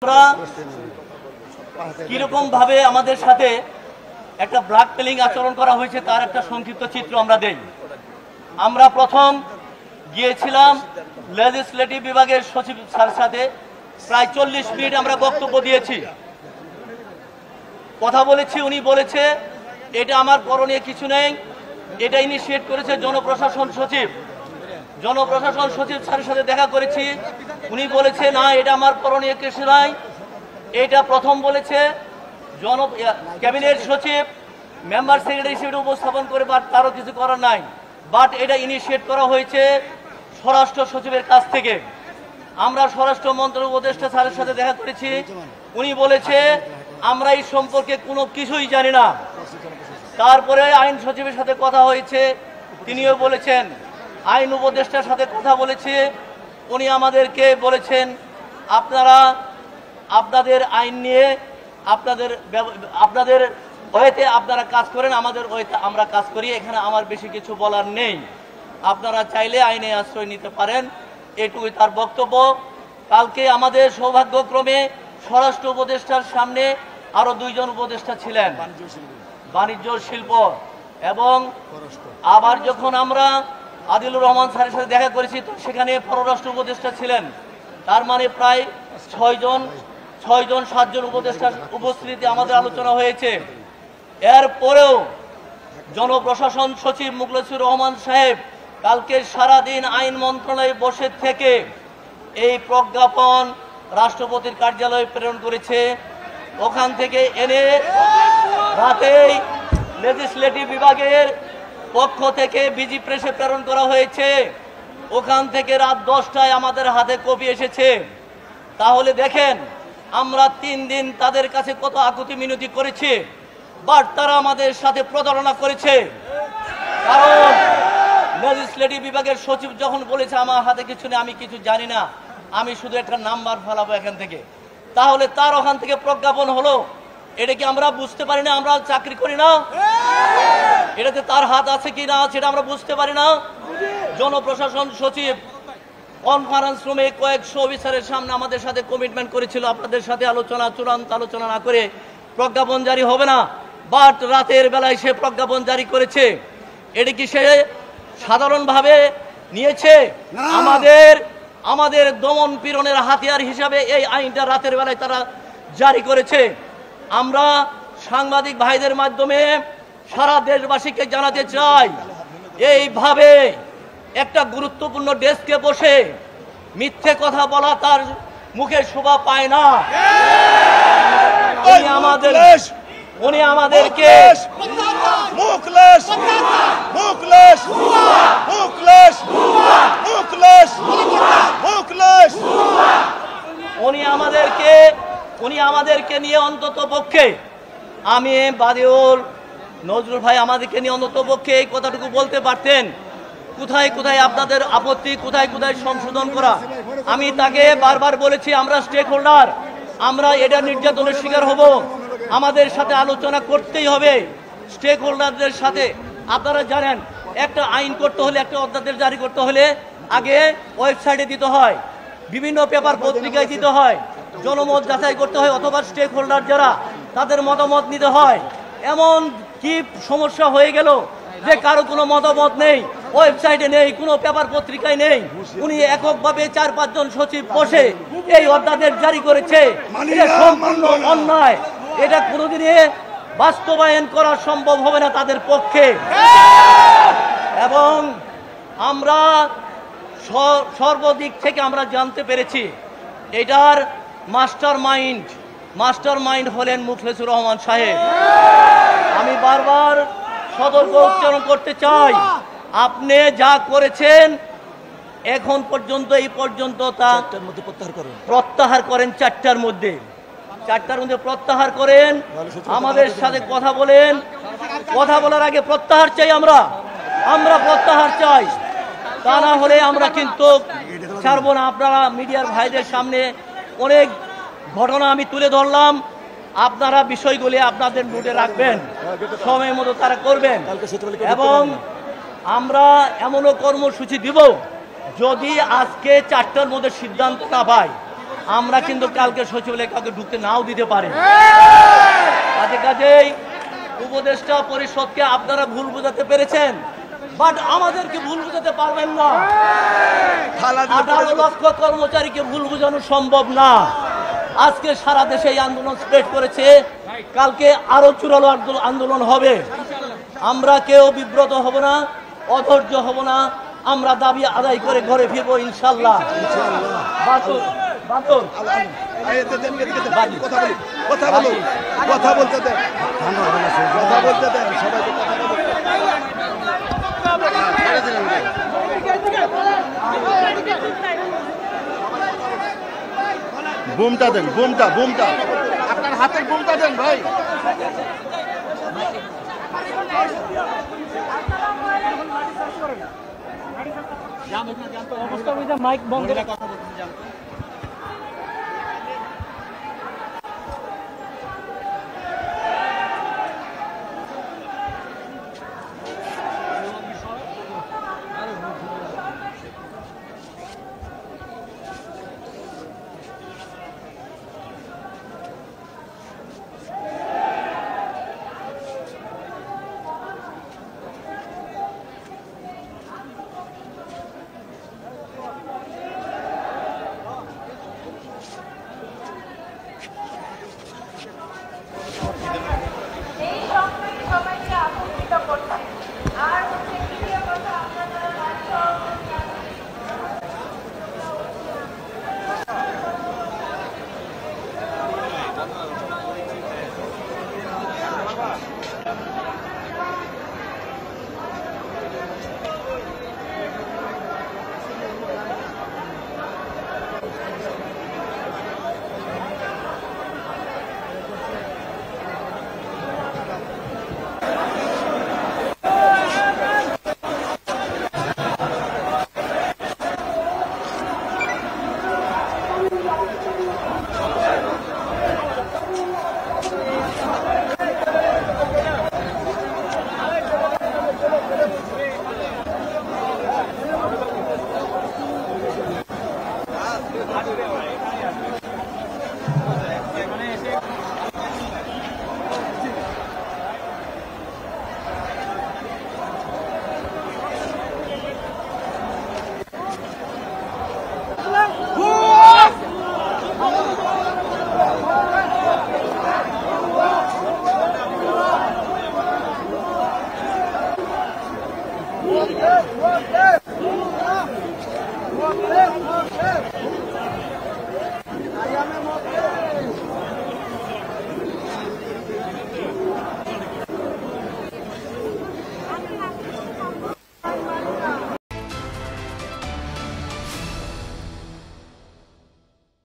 আমরা কিরকম ভাবে আমাদের সাথে একটা ব্ল্যাকমেলিং আচরণ করা হয়েছে তার একটা সংক্ষিপ্ত চিত্র আমরা দেই। আমরা প্রথম গিয়েছিলাম লেজিসলেটিভ বিভাগের সচিব স্যারের সাথে, প্রায় 40 মিনিট আমরা বক্তব্য দিয়েছি, কথা বলেছি। উনি বলেছে এটা আমার করণীয় কিছু নেই, এটা ইনিশিয়েট করেছে জনপ্রশাসন সচিব। জনপ্রশাসন সচিব স্যারের সাথে দেখা করেছি, উনি বলেছে না এটা আমার করণীয় কিছু নাই। এটা প্রথম বলেছে ক্যাবিনেট সচিব মেম্বার সেক্রেটারি হিসেবে উপস্থাপন করে, বাট তারও কিছু করার নাই। বাট এটা ইনিশিয়েট করা হয়েছে স্বরাষ্ট্র সচিবের কাছ থেকে। আমরা স্বরাষ্ট্র মন্ত্রণালয় উপদেষ্টা স্যারের সাথে দেখা করেছি, উনি বলেছে আমরা এই সম্পর্কে কোনো কিছুই জানি না। তারপরে আইন সচিবের সাথে কথা হয়েছে, তিনিও বলেছেন। আইন উপদেষ্টার সাথে কথা বলেছে, উনি আমাদেরকে বলেছেন আপনারা আপনাদের আইন নিয়ে আপনাদের ওয়েতে আপনারা কাজ করেন, আমাদের ওয়েতে আমরা কাজ করি, এখানে আমার বেশি কিছু বলার নেই, আপনারা চাইলে আইনে আশ্রয় নিতে পারেন, এটুকুই তার বক্তব্য। কালকে আমাদের সৌভাগ্যক্রমে স্বরাষ্ট্র উপদেষ্টার সামনে আরো 2 জন উপদেষ্টা ছিলেন, বাণিজ্য শিল্প এবং আবার যখন আমরা আদিলুর রহমান স্যারের সাথে দেখা করেছি তো সেখানে পররাষ্ট্র উপদেষ্টা ছিলেন। তার মানে প্রায় 6 জন 7 জন উপদেষ্টার উপস্থিতিতে আমাদের আলোচনা হয়েছে। এরপরেও জনপ্রশাসন সচিব মুখলেছুর রহমান সাহেব কালকে সারাদিন আইন মন্ত্রণালয়ে বসে থেকে এই প্রজ্ঞাপন রাষ্ট্রপতির কার্যালয়ে প্রেরণ করেছে। ওখান থেকে এনে রাতেই লেজিসলেটিভ বিভাগের পক্ষ থেকে বিজি প্রেসে প্রেরণ করা হয়েছে। ওখান থেকে রাত 10টায় আমাদের হাতে কপি এসেছে। তাহলে দেখেন আমরা 3 দিন তাদের কাছে কত আকুতি মিনতি করেছি, বাট তারা আমাদের সাথে প্রতারণা করেছে। কারণ লেজিসলেটিভ বিভাগের সচিব যখন বলেছে আমার হাতে কিছু নেই, আমি কিছু জানি না, আমি শুধু একটা নাম্বার ফেলাবো এখান থেকে, তাহলে তার ওখান থেকে প্রজ্ঞাপন হলো। এটা কি আমরা বুঝতে পারি না? আমরা চাকরি করি না? এটাতে তার হাত আছে কি না সেটা আমরা বুঝতে পারি না? জনপ্রশাসন সচিব কনফারেন্স রুমে কয়েকশো অফিসারের সামনে আমাদের সাথে কমিটমেন্ট করেছিল আপনাদের সাথে চূড়ান্ত আলোচনা না করে প্রজ্ঞাপন জারি হবে না, বাট রাতের বেলায় সে প্রজ্ঞাপন জারি করেছে। এটা কি সে সাধারণভাবে নিয়েছে? আমাদের দমন পীড়নের হাতিয়ার হিসাবে এই আইনটা রাতের বেলায় তারা জারি করেছে। আমরা সাংবাদিক ভাইদের মাধ্যমে সারা দেশবাসীকে জানাতে চাই, এইভাবে একটা গুরুত্বপূর্ণ ডেস্কে বসে মিথ্যে কথা বলা তার মুখে শোভা পায় না। উনি আমাদেরকে উনি আমাদেরকে নিয়ে অন্তত পক্ষে, আমি বাদিউল নজরুল ভাই আমাদেরকে নিয়ে অন্তত পক্ষে এই কথাটুকু বলতে পারতেন, কোথায় কোথায় আপনাদের আপত্তি, কোথায় কোথায় সংশোধন করা। আমি তাকে বারবার বলেছি আমরা স্টেক হোল্ডার, আমরা এটা নির্যাতনের শিকার হব, আমাদের সাথে আলোচনা করতেই হবে স্টেক হোল্ডারদের সাথে। আপনারা জানেন একটা আইন করতে হলে, একটা অধ্যাদেশ জারি করতে হলে আগে ওয়েবসাইটে দিতে হয়, বিভিন্ন পেপার পত্রিকায় দিতে হয়, জনমত যাচাই করতে হয়, অথবা স্টেক হোল্ডার যারা তাদের মতামত নিতে হয়। এমন কি সমস্যা হয়ে গেল যে কারো কোনো মতামত নেই, ওয়েবসাইটে নেই, কোনো পেপার পত্রিকায় নেই। উনি এককভাবে 4-5 জন সচিব বসে এই অধ্যাদেশ জারি করেছে। এটা সম্পূর্ণ অন্যায়, এটা কোনোদিনই বাস্তবায়ন করা সম্ভব হবে না তাদের পক্ষে। এবং আমরা সর্বদিক থেকে আমরা জানতে পেরেছি এটার মাস্টার মাইন্ড হলেন মুখলেছুর রহমান সাহেব। আমি বারবার সতর্ক উচ্চারণ করতে চাই, আপনি যা করেছেন এখন পর্যন্ত এই পর্যন্ত তা প্রত্যাহার করেন। 4টার মধ্যে প্রত্যাহার করেন, আমাদের সাথে কথা বলেন। কথা বলার আগে প্রত্যাহার চাই, আমরা প্রত্যাহার চাই, তা না হলে আমরা কিন্তু ছাড়বো না। আপনারা মিডিয়ার ভাইদের সামনে অনেক ঘটনা আমি তুলে ধরলাম, আপনারা বিষয়গুলি আপনাদের নোটে রাখবেন, সময় মতো তারা করবেন। এবং আমরা এমনও কর্মসূচি দিব, যদি আজকে 4টার মধ্যে সিদ্ধান্ত না পাই আমরা কিন্তু কালকে সচিবালয়ে কাউকে ঢুকতে নাও দিতে পারি। কাজেই উপদেষ্টা পরিষদকে আপনারা ভুল বোঝাতে পেরেছেন, বাট আমাদেরকে ভুল বোঝাতে পারবেন না। 18 লক্ষ কর্মচারীকে ভুল বোঝানো সম্ভব না। আজকে সারা দেশে এই আন্দোলন স্প্রেড করেছে, কালকে আরো চূড়ালো আন্দোলন হবে। আমরা কেউ বিব্রত হব না, অধৈর্য হব না, আমরা দাবি আদায় করে ঘরে ফিরবো ইনশাল্লাহ। বুমটা দেন, বুমটা বুমটা আপনার হাতের বুমটা দেন ভাই। অবস্থা মাইক বন্ধ কথা বলতে